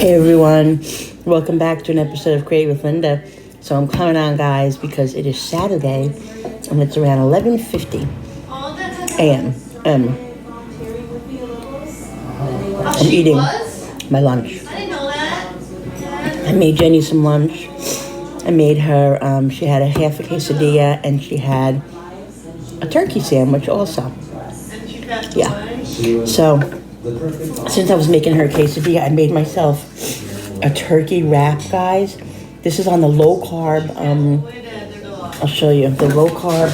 Hey everyone, welcome back to an episode of Create with Linda. So I'm coming on, guys, because it is Saturday and it's around 11:50 a.m. I'm eating my lunch. I made Jenny some lunch. I made her, she had a half a quesadilla and she had a turkey sandwich also. Yeah. So since I was making her quesadilla, I made myself a turkey wrap, guys. This is on the low carb, I'll show you, the low carb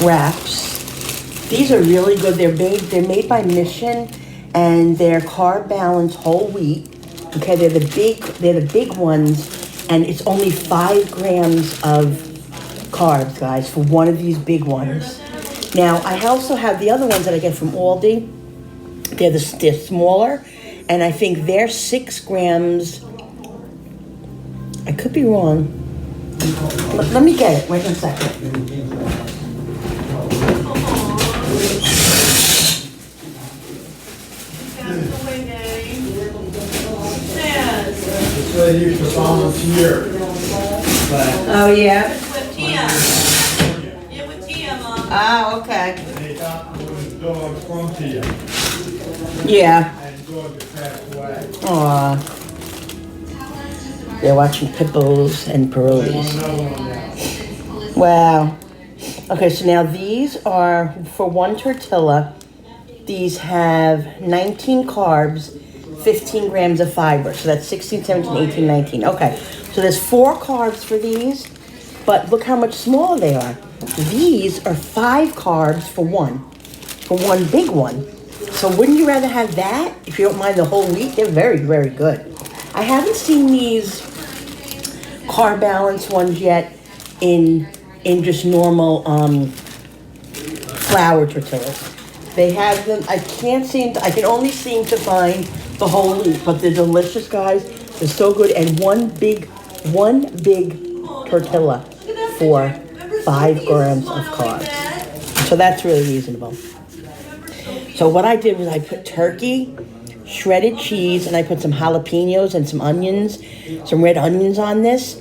wraps. These are really good. They're made by Mission and they're carb balanced whole wheat. Okay, they're the big ones, and it's only 5 grams of carbs, guys, for one of these big ones. Now, I also have the other ones that I get from Aldi. They're smaller, and I think they're 6 grams. I could be wrong. Let me get it. Wait a second. It's right here for volunteer. Oh, yeah? With Tia. Yeah, with Tia, Mom. Oh, okay. And they got one of the dogs from Tia. Yeah. And the dog that passed away. Aw. They're watching Pipples and They want Parolees. another one now. Wow. Okay, so now these are, for one tortilla, these have 19 carbs, 15 grams of fiber. So that's 16, 17, 18, 19. Okay, so there's 4 carbs for these, but look how much smaller they are. These are 5 carbs for one big one. So wouldn't you rather have that, if you don't mind the whole wheat? They're very, very good. I haven't seen these carb balanced ones yet in just normal flour tortillas. They have them. I can only seem to find the whole wheat, but they're delicious, guys. They're so good, and one big tortilla for 5 grams of carbs. So that's really reasonable. So what I did was I put turkey, shredded cheese, and I put some jalapenos and some onions, some red onions on this,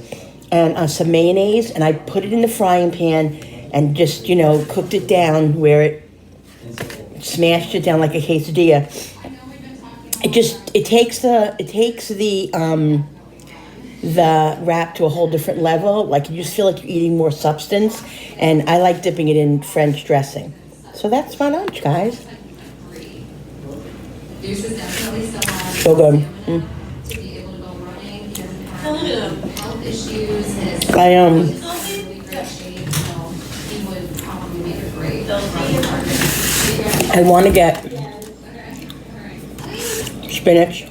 and some mayonnaise, and I put it in the frying pan and just, cooked it down where it smashed it down like a quesadilla. It takes the wrap to a whole different level. Like, you just feel like you're eating more substance, and I like dipping it in French dressing. So that's my lunch, guys. So good. I want to get spinach,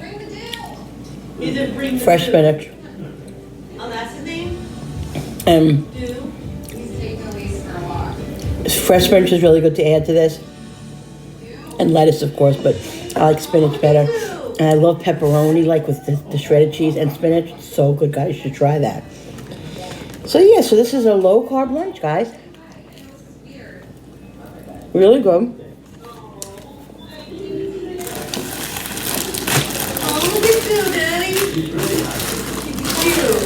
fresh spinach, Oh, that's the name? and fresh spinach is really good to add to this, and lettuce, of course, but I like spinach better. And I love pepperoni, like with the shredded cheese and spinach. It's so good, guys. You should try that. So yeah, so this is a low carb lunch, guys. Really good. Oh, look at you, Daddy. Cute.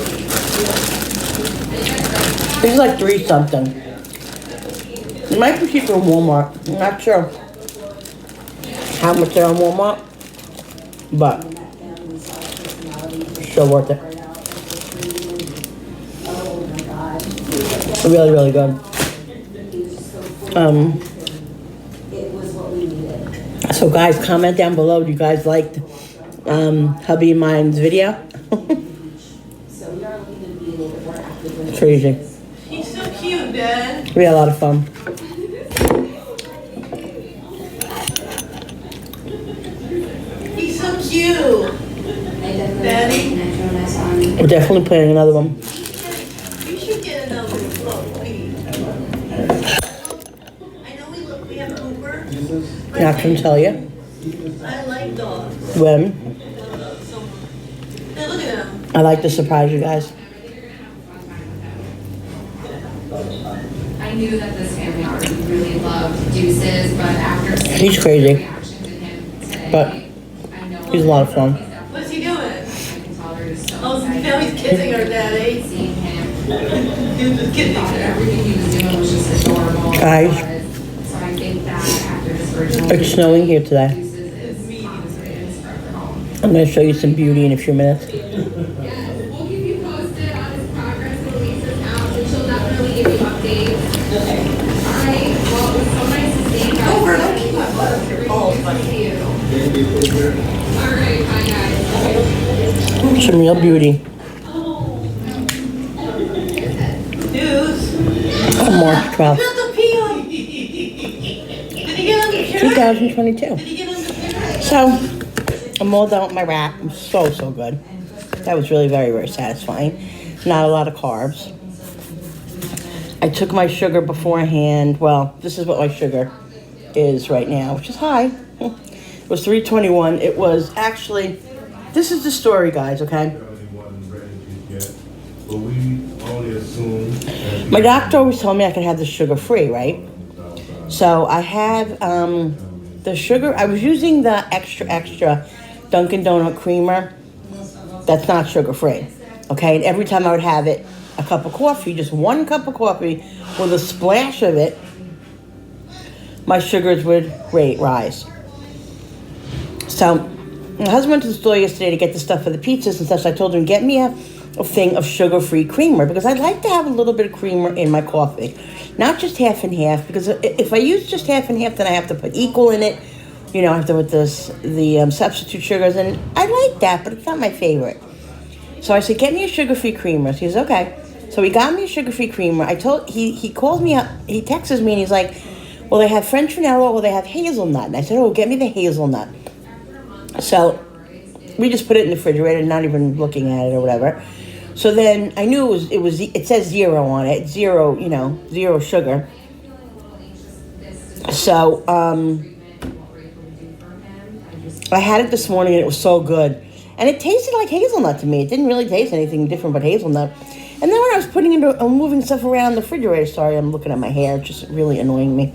These are like 3 something. It might be cheaper in Walmart. I'm not sure how much they're on Walmart, but still worth it. Really, really good. So guys, comment down below. Do you guys liked hubby and mine's video? Crazy. He's so cute, Dad. We had a lot of fun. He's so cute. Daddy. We're definitely planning another one. You should get another puppy. I know we have Cooper. Not gonna tell you I like dogs. when. Hey, look at him. I like to surprise you guys. I knew that this family already really loved Deuces, but after seeing He's crazy. the reaction to him But he's a lot of fun. What's he doing? I can tell her he's so Oh, excited. now he's kissing her daddy. Seeing him. He was just kissing her. Everything he was doing was just adorable. Guys. So I think that after this original. It's snowing here today. It's me. I'm going to show you some beauty in a few minutes. Yes, we'll keep you posted on his progress in Lisa's house, and she'll definitely give you updates. All right, well, it was so nice to see you guys. Over, don't keep my butt up your balls, buddy. See you. All right, bye, guys. Some real beauty. News. On March 12th, Not the pee on. Did he get on the carrot? 2022. Did he get on the carrot? So, I'm all done with my wrap. I'm so good. That was really very satisfying. Not a lot of carbs. I took my sugar beforehand. Well, this is what my sugar is right now, which is high. It was 321. It was actually, this is the story, guys, okay? My doctor always told me I could have the sugar-free, right? So I have the sugar. I was using the extra Dunkin' Donut creamer. That's not sugar-free, okay? And every time I would have it, a cup of coffee, just one cup of coffee with a splash of it, my sugars would rise. So my husband went to the store yesterday to get the stuff for the pizzas and stuff. So I told him, get me a thing of sugar-free creamer because I'd like to have a little bit of creamer in my coffee. Not just half and half, because if I use just half and half, then I have to put equal in it. You know, I have to put the substitute sugars, and I like that, but it's not my favorite. So I said, get me a sugar-free creamer. So he says, okay. So he got me a sugar-free creamer. He calls me up, he texts me, and he's like, well, they have French vanilla or they have hazelnut. And I said, oh, get me the hazelnut. So we just put it in the refrigerator, not even looking at it or whatever. So then I knew it says 0 on it, zero, you know, 0 sugar. So I had it this morning and it was so good. And it tasted like hazelnut to me. It didn't really taste anything different but hazelnut. And then when I was moving stuff around the refrigerator, sorry, I'm looking at my hair, it's just really annoying me.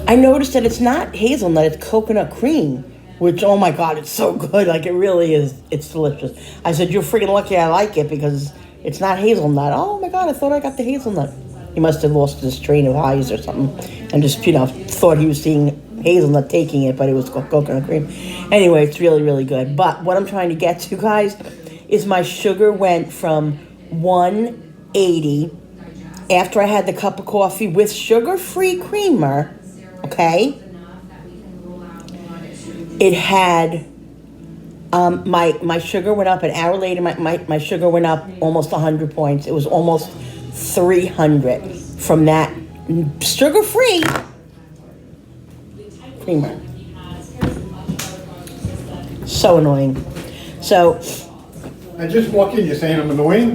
I noticed that it's not hazelnut, it's coconut cream. Which, oh my God, it's so good. Like, it really is. It's delicious. I said, you're freaking lucky I like it because it's not hazelnut. Oh my God, I thought I got the hazelnut. He must have lost his train of eyes or something and just, you know, thought he was seeing hazelnut taking it, but it was coconut cream. Anyway, it's really good. But what I'm trying to get to, guys, is my sugar went from 180 after I had the cup of coffee with sugar-free creamer, okay? It had, my sugar went up an hour later, my sugar went up almost 100 points. It was almost 300 from that sugar-free creamer. So annoying. So. I just walk in, you're saying I'm annoying?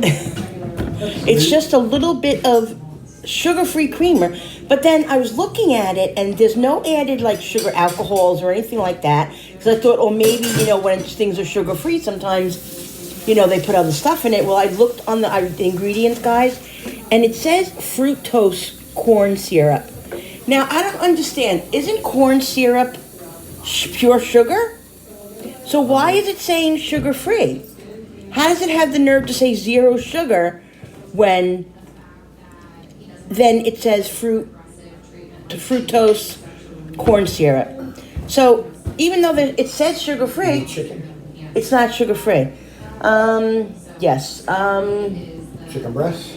It's just a little bit of sugar-free creamer. But then I was looking at it, and there's no added, like, sugar alcohols or anything like that. Because I thought, oh, maybe, you know, when things are sugar-free, sometimes, you know, they put other stuff in it. Well, I looked on the ingredients, guys, and it says fructose corn syrup. Now, I don't understand. Isn't corn syrup pure sugar? So why is it saying sugar-free? How does it have the nerve to say 0 sugar when then it says fructose corn syrup? So even though it says sugar-free, it's not sugar-free. Yes. Chicken breast?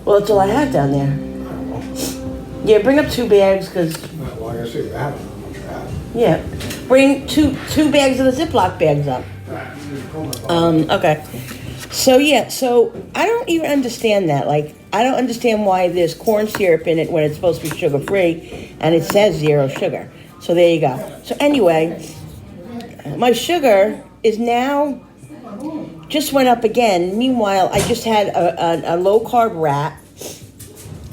Well, that's all I have down there. Yeah, bring up 2 bags, because... Well, I gotta see what I have. How much I have. Yeah. Bring two bags of the Ziploc bags up. Okay. So, yeah, so I don't even understand that. Like, I don't understand why there's corn syrup in it when it's supposed to be sugar-free, and it says 0 sugar. So there you go. So anyway, my sugar is now, just went up again. Meanwhile, I just had a low-carb wrap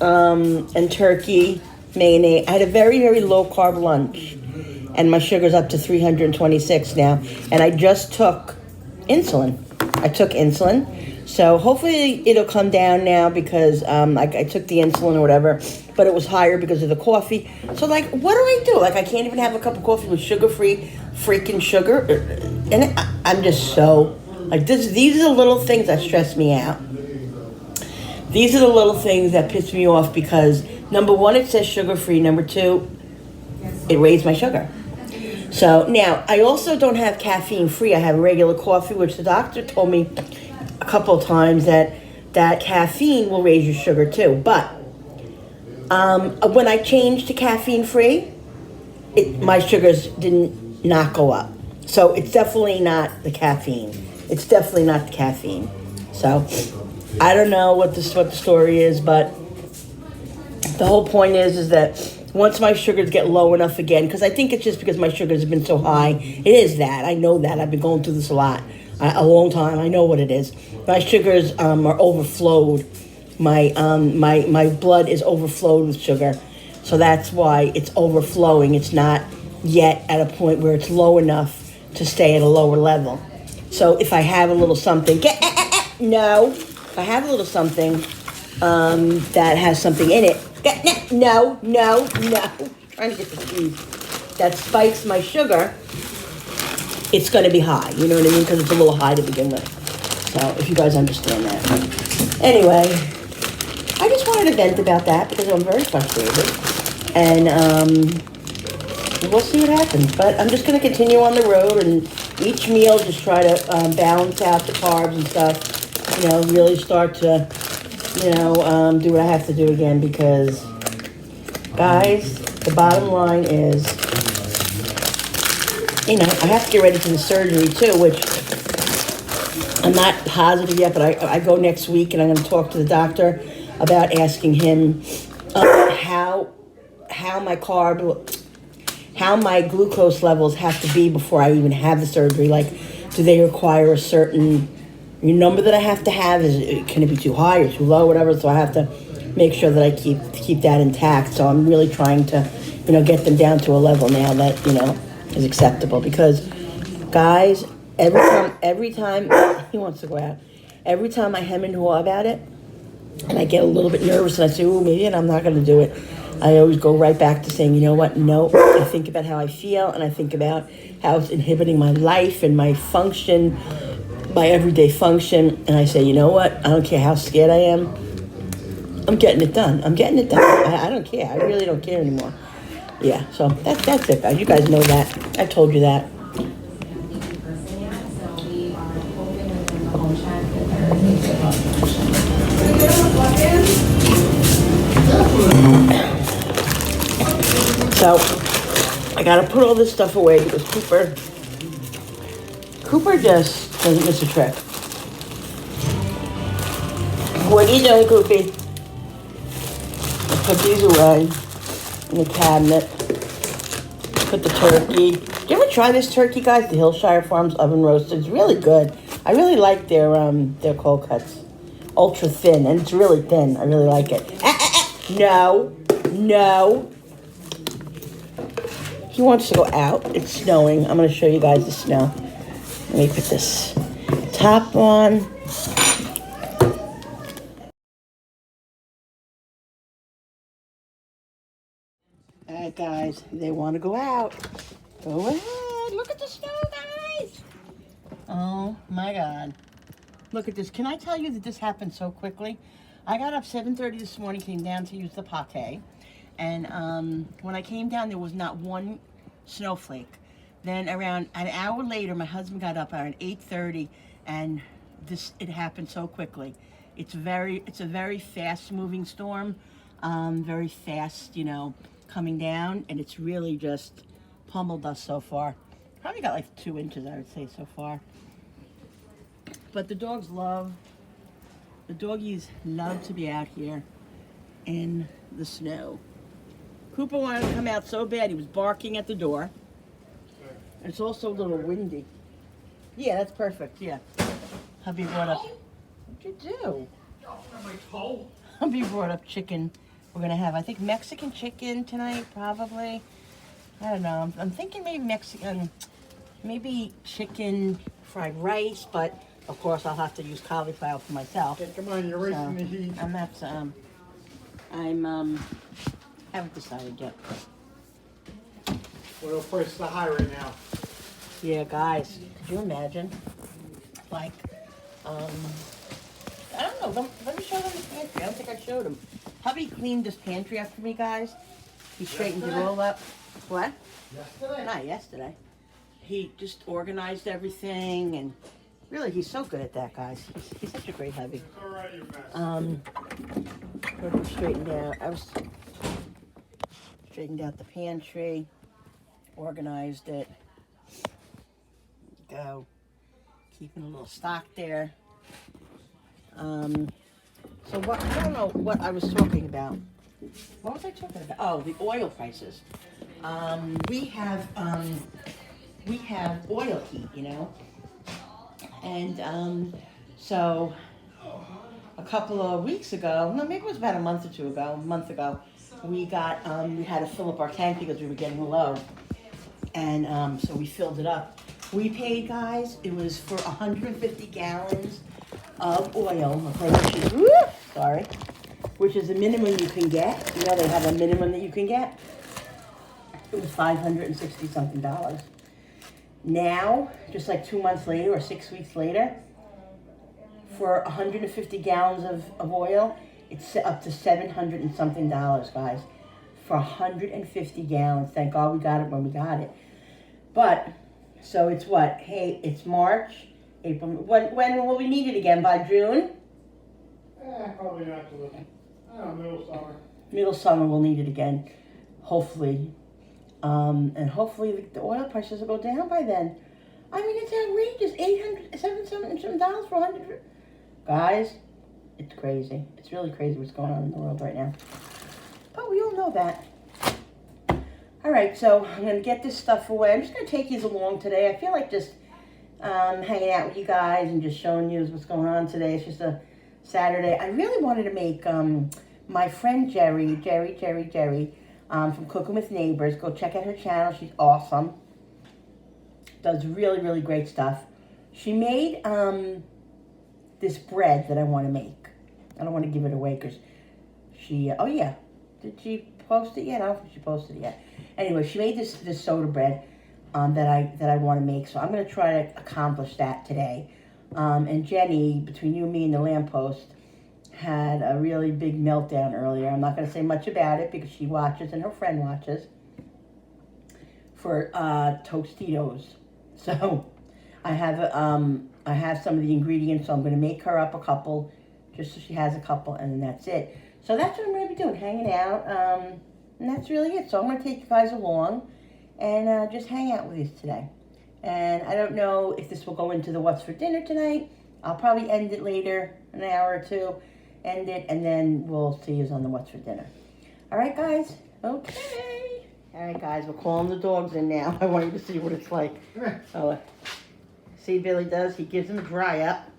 and turkey, mayonnaise. I had a very low-carb lunch, and my sugar's up to 326 now. And I just took insulin. So hopefully it'll come down now because I took the insulin or whatever, but it was higher because of the coffee. So like, what do I do? Like, I can't even have a cup of coffee with sugar-free freaking sugar, and I'm just so like this. These are the little things that stress me out. These are the little things that piss me off because number one, it says sugar-free. Number two, it raised my sugar. So now I also don't have caffeine-free. I have regular coffee, which the doctor told me a couple of times that caffeine will raise your sugar too. But when I changed to caffeine-free, my sugars did not go up. So it's definitely not the caffeine. It's definitely not the caffeine. So I don't know what the story is, but the whole point is that once my sugars get low enough again, because I think it's just because my sugars have been so high. It is that. I know that. I've been going through this a lot, a long time. I know what it is. My sugars are overflowed. My blood is overflowed with sugar. So that's why it's overflowing. It's not yet at a point where it's low enough to stay at a lower level. So if I have a little something, if I have a little something that has something in it, no, trying to get the keys, that spikes my sugar, it's going to be high. You know what I mean? Because it's a little high to begin with. So if you guys understand that. Anyway, I just wanted to vent about that because I'm very frustrated. And we'll see what happens. But I'm just going to continue on the road and each meal just try to balance out the carbs and stuff. You know, really start to, do what I have to do again because, guys, the bottom line is, I have to get ready for the surgery too, which I'm not positive yet, but I go next week and I'm going to talk to the doctor about asking him how my glucose levels have to be before I even have the surgery. Like, do they require a certain number that I have to have? Can it be too high or too low, whatever? So I have to make sure that I keep that intact. So I'm really trying to, get them down to a level now that, is acceptable. Because, guys, every time he wants to go out, every time I hem and haw about it, and I get a little bit nervous and I say, maybe I'm not going to do it, I always go right back to saying, you know what, no. I think about how I feel and I think about how it's inhibiting my life and my function, my everyday function, and I say, you know what, I don't care how scared I am, I'm getting it done. I don't care. I really don't care anymore. Yeah, so that's it, guys. You guys know that. I told you that. So I gotta put all this stuff away because Cooper just doesn't miss a trick. What are you doing, Coopy? I put these away in the cabinet. Put the turkey. Did you ever try this turkey, guys? The Hillshire Farms oven roasted. It's really good. I really like their cold cuts. Ultra thin, and it's really thin. I really like it. No. He wants to go out. It's snowing. I'm going to show you guys the snow. Let me put this top on. All right, guys. They want to go out. Go ahead. Look at the snow, guys. Oh, my God. Look at this. Can I tell you that this happened so quickly? I got up 7:30 this morning, came down to use the pate. And when I came down, there was not one snowflake. Then around an hour later, my husband got up around 8:30, and it happened so quickly. It's a very fast-moving storm, very fast, coming down, and it's really just pummeled us so far. Probably got like 2 inches, I would say, so far. But the doggies love to be out here in the snow. Cooper wanted to come out so bad, he was barking at the door. It's also a little windy. Yeah, that's perfect, yeah. Hubby brought up, what'd you do? Hubby brought up chicken. We're gonna have, I think, Mexican chicken tonight, probably. I don't know, I'm thinking maybe Mexican, maybe chicken fried rice, but Of course, I'll have to use cauliflower for myself. Okay, come on, you're racing the heat. I'm not, haven't decided yet. Oil prices are high right now. Yeah, guys, could you imagine? Like, I don't know, let me show them the pantry. I don't think I showed them. Hubby cleaned this pantry up for me, guys. He straightened it all up. What? Yesterday? Not yesterday. He just organized everything, and really, he's so good at that, guys. He's such a great hubby. It's all right, you mess. What we straightened out. I was straightened out the pantry, organized it. Go, keeping a little stock there. So what? I don't know what I was talking about. What was I talking about? Oh, the oil prices. We have oil heat, you know, and so a couple of weeks ago, no, maybe it was about a month ago, we got we had to fill up our tank because we were getting low, and so we filled it up. We paid, guys, it was for 150 gallons of oil, okay, which is the minimum you can get. You know, they have a minimum that you can get. It was $560 something. Now, just like 2 months later or 6 weeks later, for 150 gallons of oil, it's up to $700 and something, guys. For 150 gallons. Thank God we got it when we got it. But, so it's what? Hey, it's March, April. When will we need it again? By June? Probably not till middle summer. Middle summer we'll need it again, hopefully. And hopefully the oil prices will go down by then. I mean, it's outrageous. $700 for 100. Guys, it's crazy. It's really crazy what's going on in the world right now. But we all know that. All right, so I'm going to get this stuff away. I'm just going to take you along today. I feel like just hanging out with you guys and just showing you what's going on today. It's just a Saturday. I really wanted to make my friend Jerry, from Cooking with Neighbors. Go check out her channel. She's awesome. Does really, really great stuff. She made this bread that I want to make. I don't want to give it away because she, oh yeah, did she post it yet? I don't think she posted it yet. Anyway, she made this soda bread that I want to make. So I'm going to try to accomplish that today. And Jenny, between you and me and the lamppost, had a really big meltdown earlier. I'm not going to say much about it because she watches and her friend watches for Tostitos. So I have some of the ingredients, so I'm going to make her up a couple just so she has a couple, and then that's it. So that's what I'm going to be doing, hanging out, and that's really it. So I'm going to take you guys along and just hang out with you today. And I don't know if this will go into the what's for dinner tonight. I'll probably end it later, an hour or two, end it, and then we'll see you on the what's for dinner. All right, guys? Okay. All right, guys, we're calling the dogs in now. I want you to see what it's like. Oh, see, Billy does. He gives him a dry up.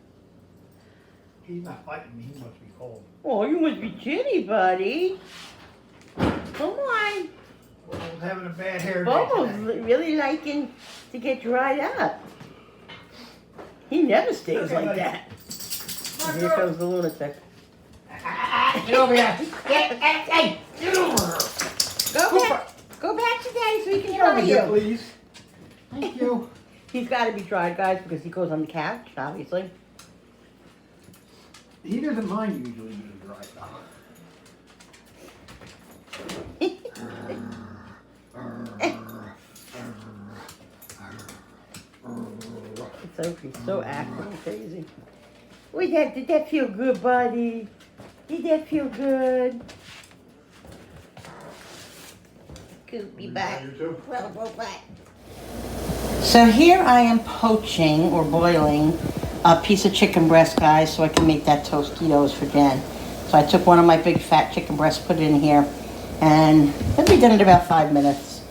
He's not fighting me. He must be cold. Oh, you must be chilly, buddy. Come on. Well, having a bad hair day Bobo's today. really liking to get dried up. He never stays like that. Here comes the lunatic. Get over here. Hey, get over here. Go back today so he can Get dry over here, you. please. Thank you. He's got to be dried, guys, because he goes on the couch, obviously. He doesn't mind usually being dry, though. He's so active and crazy. Wait, did that feel good, buddy? Did that feel good? Could be back. You too? Well, go back. So here I am poaching or boiling a piece of chicken breast, guys, so I can make that Tostitos for Jen. So I took one of my big fat chicken breasts, put it in here, and it'll be done in about 5 minutes.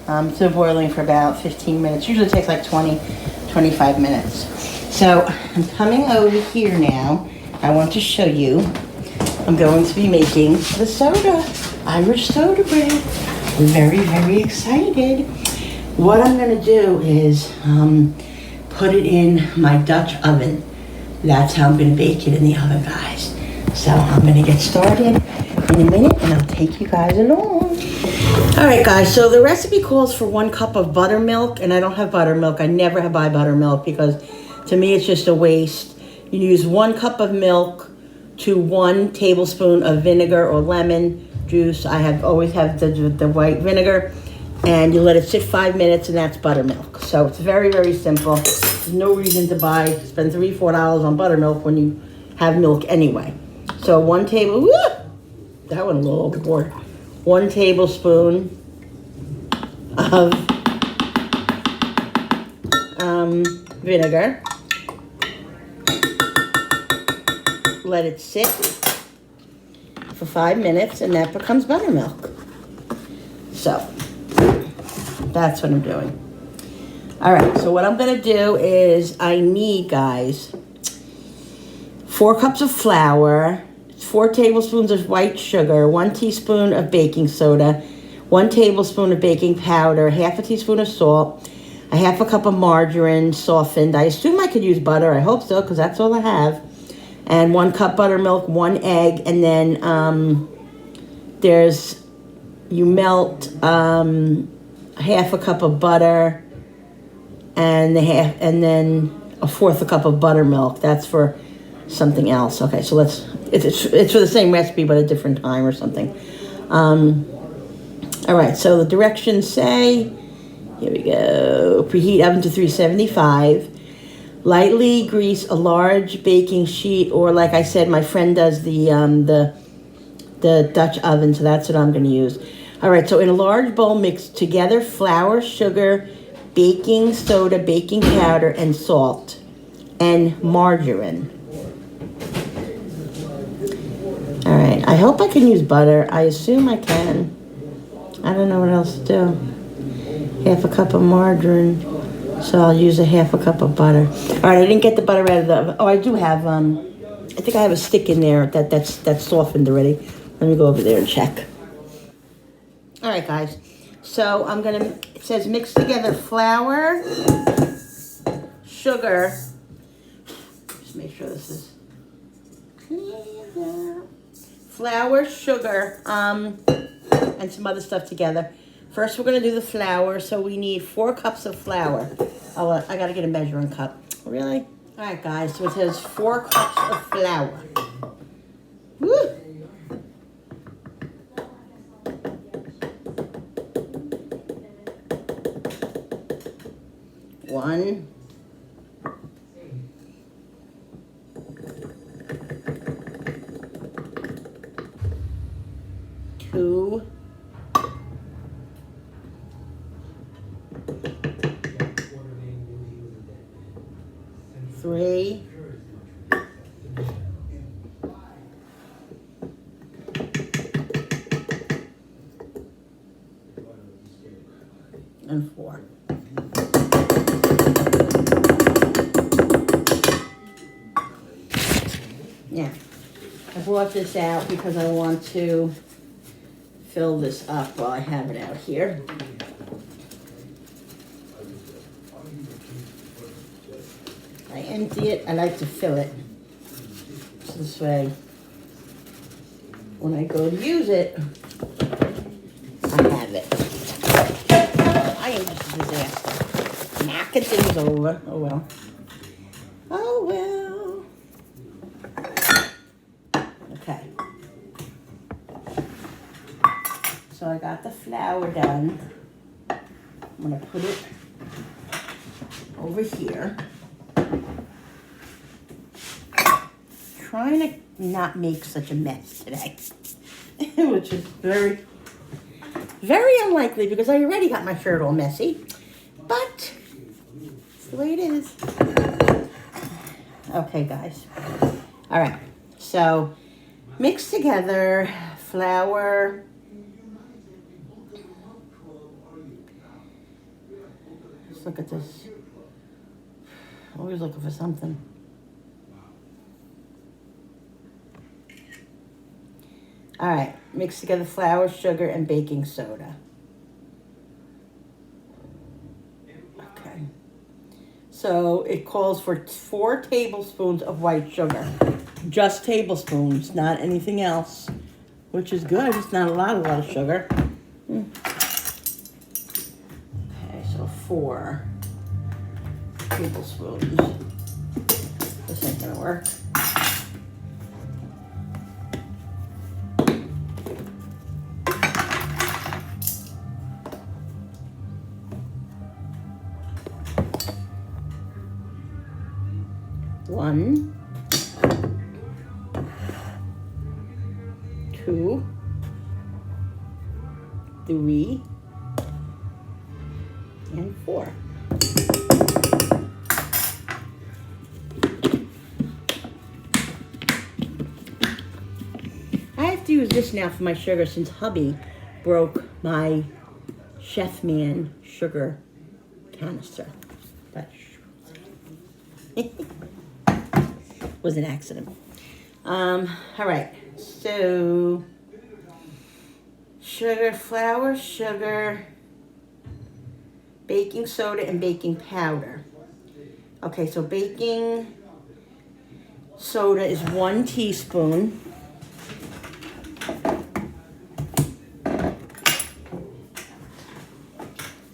It's been boiling for about 15 minutes. Usually it takes like 20, 25 minutes. So I'm coming over here now. I want to show you. I'm going to be making the soda, Irish soda bread. I'm very, very excited. What I'm going to do is put it in my Dutch oven. That's how I'm gonna bake it in the oven, guys. So I'm gonna get started in a minute and I'll take you guys along. All right, guys, so the recipe calls for 1 cup of buttermilk, and I don't have buttermilk. I never buy buttermilk because to me it's just a waste. You use 1 cup of milk to 1 tablespoon of vinegar or lemon juice. I always have the white vinegar, and you let it sit 5 minutes, and that's buttermilk. So it's very, very simple. There's no reason to spend $3, $4 on buttermilk when you have milk anyway. So 1 table, that went a little overboard. 1 tablespoon of vinegar. Let it sit for 5 minutes, and that becomes buttermilk. So that's what I'm doing. All right, so what I'm gonna do is I need, guys, 4 cups of flour, 4 tablespoons of white sugar, 1 teaspoon of baking soda, 1 tablespoon of baking powder, half a teaspoon of salt, a half a cup of margarine softened. I assume I could use butter. I hope so, because that's all I have. And 1 cup buttermilk, 1 egg, and then you melt half a cup of butter and then a fourth a cup of buttermilk. That's for something else. Okay, so it's for the same recipe but a different time or something. All right, so the directions say, here we go, preheat oven to 375. Lightly grease a large baking sheet, or like I said, my friend does the Dutch oven, so that's what I'm going to use. All right, so in a large bowl, mix together flour, sugar, baking soda, baking powder, and salt, and margarine. All right, I hope I can use butter. I assume I can. I don't know what else to do. Half a cup of margarine, so I'll use a half a cup of butter. All right, I didn't get the butter out of the oven. Oh, I do have, I think I have a stick in there that's softened already. Let me go over there and check. All right, guys. So it says mix together flour, sugar. Just make sure this is clear. Flour, sugar, and some other stuff together. First, we're going to do the flour. So we need 4 cups of flour. Oh, I got to get a measuring cup. Really? All right, guys. So it says 4 cups of flour. Woo! One, 2, 3, 4. Yeah, I brought this out because I want to fill this up while I have it out here. I empty it, I like to fill it. So this way, when I go to use it, I have it. I am just a disaster. Knocking things over. Oh well. Oh well. Okay. So I got the flour done. I'm gonna put it over here. Trying to not make such a mess today, which is very, very unlikely because I already got my shirt all messy, but it's the way it is. Okay, guys. All right, so mix together flour, let's look at this. Always looking for something. All right, mix together flour, sugar, and baking soda. Okay. So it calls for 4 tablespoons of white sugar. Just tablespoons, not anything else, which is good. It's not a lot of sugar. Okay, so 4 tablespoons. This ain't gonna work. One, 2, 3, and 4. I have to use this now for my sugar since hubby broke my Chef Man sugar canister. But was an accident. All right, so sugar, flour, sugar, baking soda, and baking powder. Okay, so baking soda is 1 teaspoon.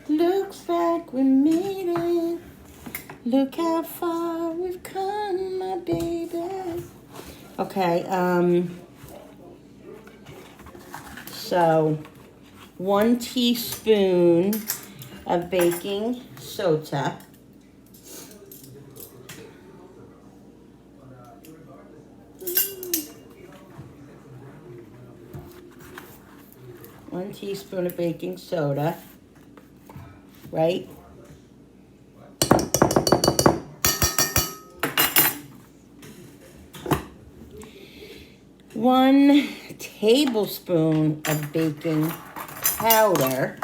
Looks like we made it. Look how far we've come, my baby. Okay, so 1 teaspoon of baking soda. One teaspoon of baking soda, right? One tablespoon of baking powder.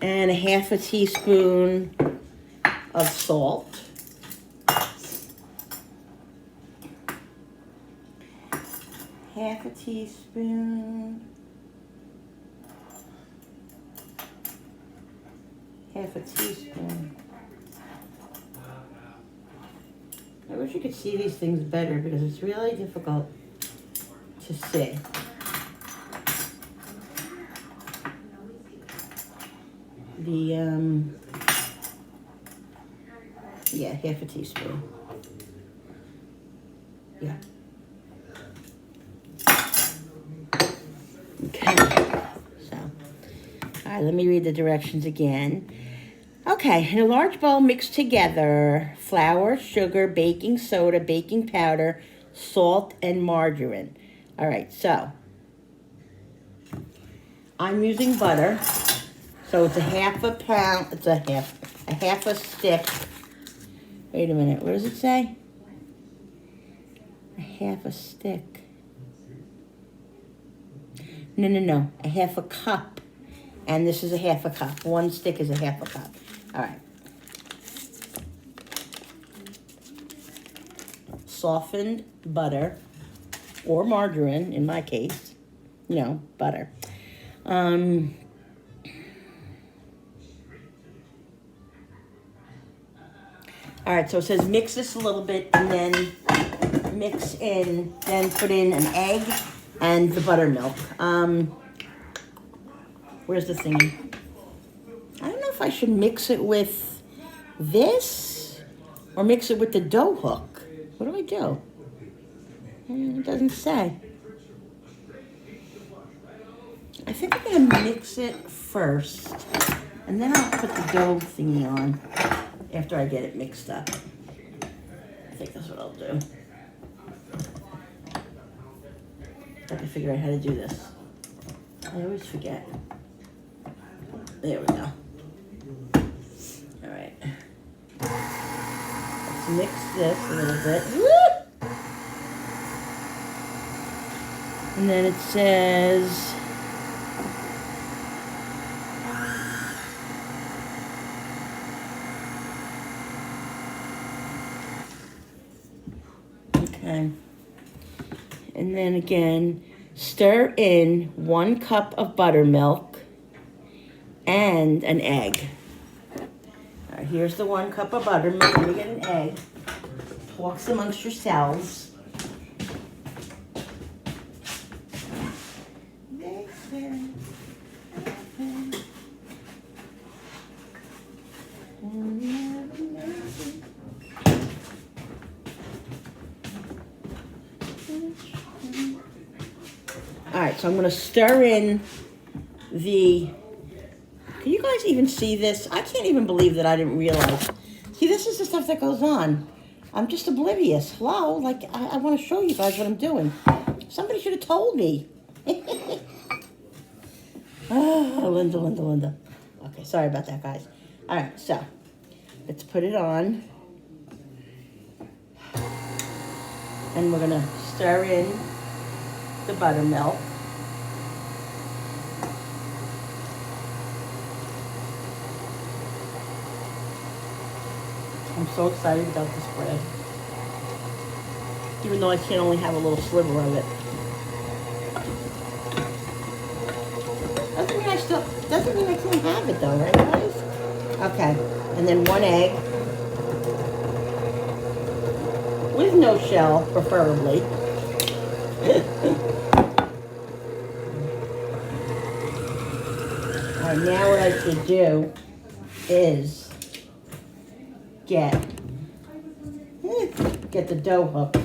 And 1/2 teaspoon of salt. Half a teaspoon. Half a teaspoon. I wish you could see these things better because it's really difficult to see. Yeah, 1/2 teaspoon. Yeah. Okay. So, all right, let me read the directions again. Okay, in a large bowl, mix together flour, sugar, baking soda, baking powder, salt, and margarine. All right, so I'm using butter. So it's a 1/2 pound, it's a half a stick. Wait a minute, what does it say? A 1/2 stick. No, 1/2 cup. And this is a 1/2 cup. 1 stick is a 1/2 cup. All right. Softened butter, or margarine in my case. Butter. All right, so it says mix this a little bit and then then put in an egg and the buttermilk. Where's the thingy? I don't know if I should mix it with this or mix it with the dough hook. What do I do? It doesn't say. I think I'm gonna mix it first and then I'll put the dough thingy on after I get it mixed up. I think that's what I'll do. I have to figure out how to do this. I always forget. There we go. All right. Let's mix this a little bit. Woo! And then it says And then again, stir in 1 cup of buttermilk and an egg. All right, here's the 1 cup of buttermilk. Let me get an egg. Talks amongst yourselves. All right, so I'm gonna stir in the, can you guys even see this? I can't even believe that I didn't realize. See, this is the stuff that goes on. I'm just oblivious. Hello, like, I wanna show you guys what I'm doing. Somebody should have told me. Oh, Linda. Okay, sorry about that, guys. All right, so let's put it on. And we're gonna stir in the buttermilk. I'm so excited about this bread. Even though I can only have a little sliver of it. Doesn't mean I can't have it though, right guys? Okay, and then 1 egg. With no shell, preferably. Alright, now what I should do is get the dough hook.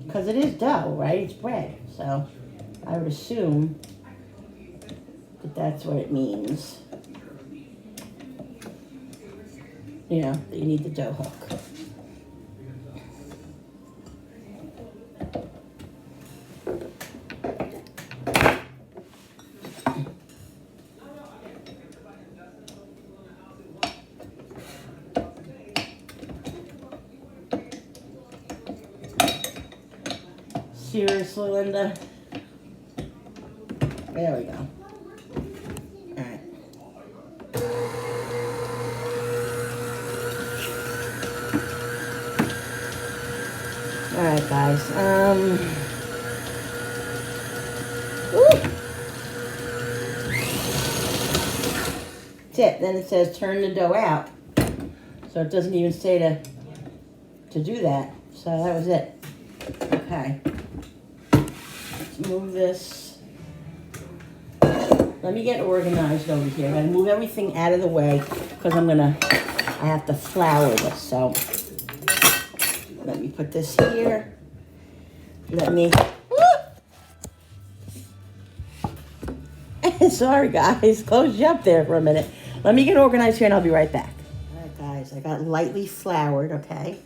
Because it is dough, right? It's bread. So I would assume that that's what it means. You know, that you need the dough hook. Seriously, Linda? There we go. Alright. Alright, guys. Woo! Tip. Then it says turn the dough out. So it doesn't even say to do that. So that was it. Okay. Let's move this. Let me get organized over here. I'm gonna move everything out of the way because I have to flour this. So let me put this here. Let me, sorry guys, close you up there for a minute. Let me get organized here and I'll be right back. All right guys, I got lightly floured, okay?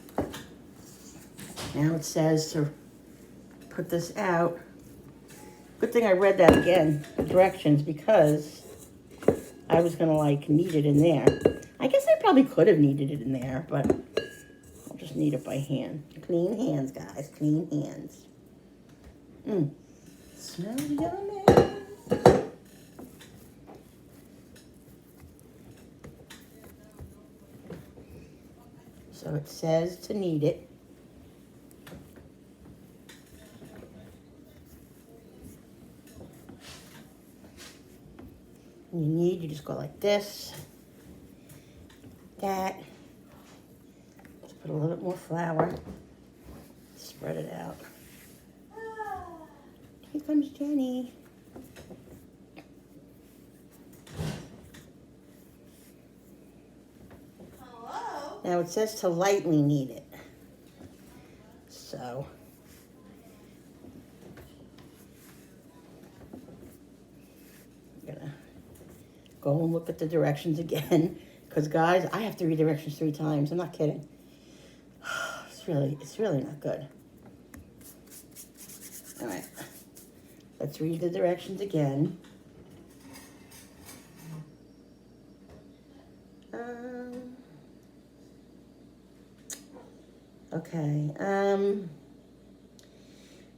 Now it says to put this out. Good thing I read that again, the directions, because I was gonna like knead it in there. I guess I probably could have kneaded it in there, but I'll just knead it by hand. Clean hands, guys, clean hands. Smells yummy. So it says to knead it. You just go like this, that. Let's put a little bit more flour, spread it out. Here comes Jenny. Hello? Now it says to lightly knead it. So. I'm gonna go and look at the directions again. Because guys, I have to read directions 3 times. I'm not kidding. It's really not good. All right. Let's read the directions again. Okay.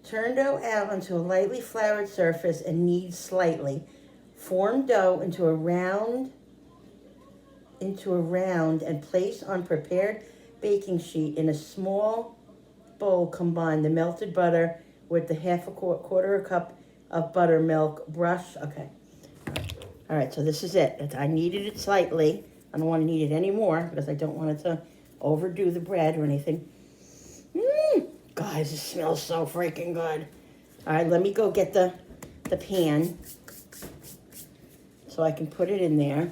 Turn dough out onto a lightly floured surface and knead slightly. Form dough into a round and place on prepared baking sheet in a small bowl combine the melted butter with the half a quarter a cup of buttermilk. Brush. Okay. All right, so this is it. I kneaded it slightly. I don't want to knead it anymore because I don't want it to overdo the bread or anything. Guys, it smells so freaking good. All right, let me go get the pan so I can put it in there.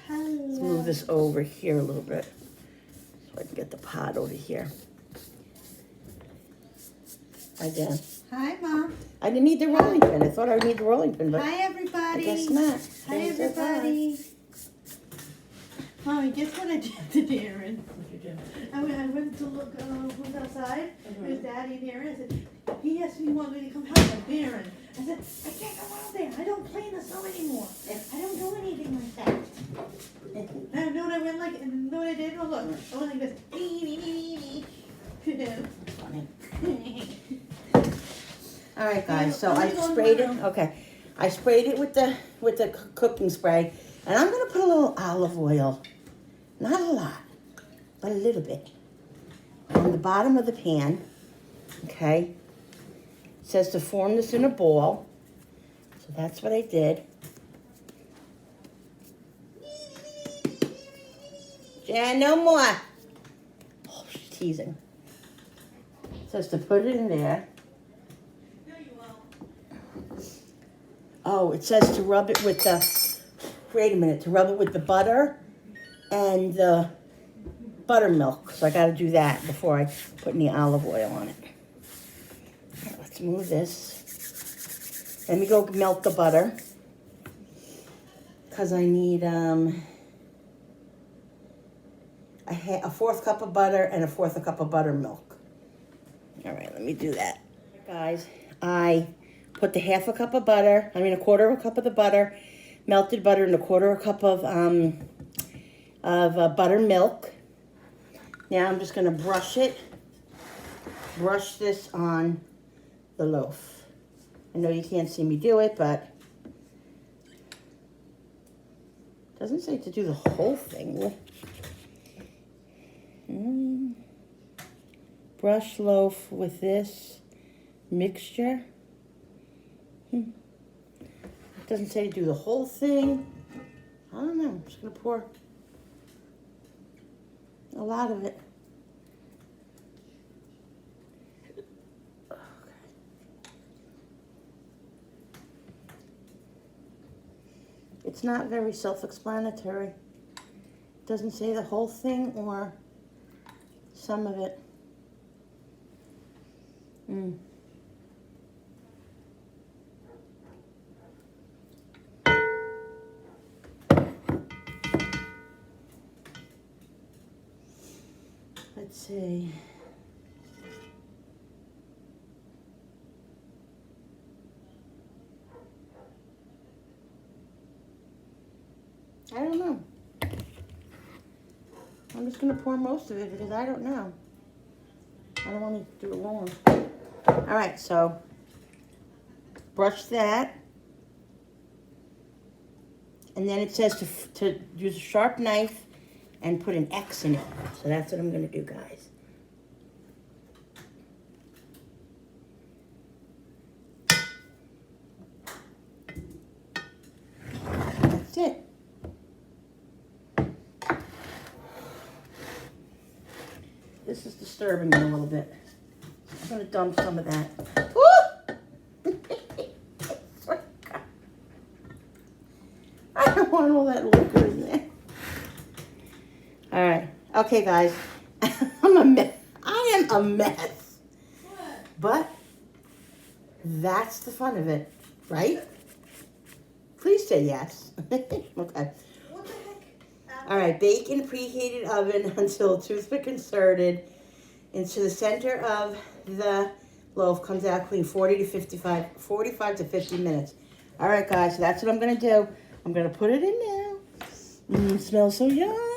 Let's move this over here a little bit so I can get the pot over here. Hi, Dan. Hi, Mom. I didn't need the rolling pin. I thought I would need the rolling pin, but Hi, everybody. I guess not. Hi, Dan says hi. everybody. Mommy, guess what I did to Darren? What you doing? I went to look who's outside. There's Daddy and Darren. I said, he asked me, wanted me to come help him, Darren. I said, I can't go out there. I don't play in the snow anymore. I don't do anything like that. And I know what I went like, and know what I did? Oh, look. I went like this. Funny. All right, guys. So I sprayed it. Okay, I sprayed it with the cooking spray, and I'm gonna put a little olive oil, not a lot, but a little bit, on the bottom of the pan. Okay. It says to form this in a ball, so that's what I did. Jan, no more. Oh, she's teasing. It says to put it in there. Oh, it says to rub it with the, wait a minute, to rub it with the butter and the buttermilk. So I got to do that before I put any olive oil on it. All right, let's move this. Let me go melt the butter because I need a fourth cup of butter and a fourth a cup of buttermilk. All right, let me do that. Guys, I put the half a cup of butter, a quarter of a cup of the butter, melted butter, and a quarter of a cup of buttermilk. Now I'm just gonna brush this on the loaf. I know you can't see me do it, but it doesn't say to do the whole thing. Brush loaf with this mixture. It doesn't say to do the whole thing. I don't know. I'm just going to pour a lot of it. Okay. It's not very self-explanatory. It doesn't say the whole thing or some of it. Let's see. I don't know. I'm just going to pour most of it because I don't know. I don't want to do it wrong. All right, so brush that. And then it says to use a sharp knife and put an X in it. So that's what I'm going to do, guys. That's it. This is disturbing me a little bit. I'm going to dump some of that. I don't want all that liquor in there. All right. Okay, guys. I'm a mess. I am a mess. What? But that's the fun of it, right? Please say yes. Okay. What the heck? All right. Bake in preheated oven until toothpick inserted into the center of the loaf comes out clean 45 to 50 minutes. All right, guys. So that's what I'm going to do. I'm going to put it in now. It smells so yummy.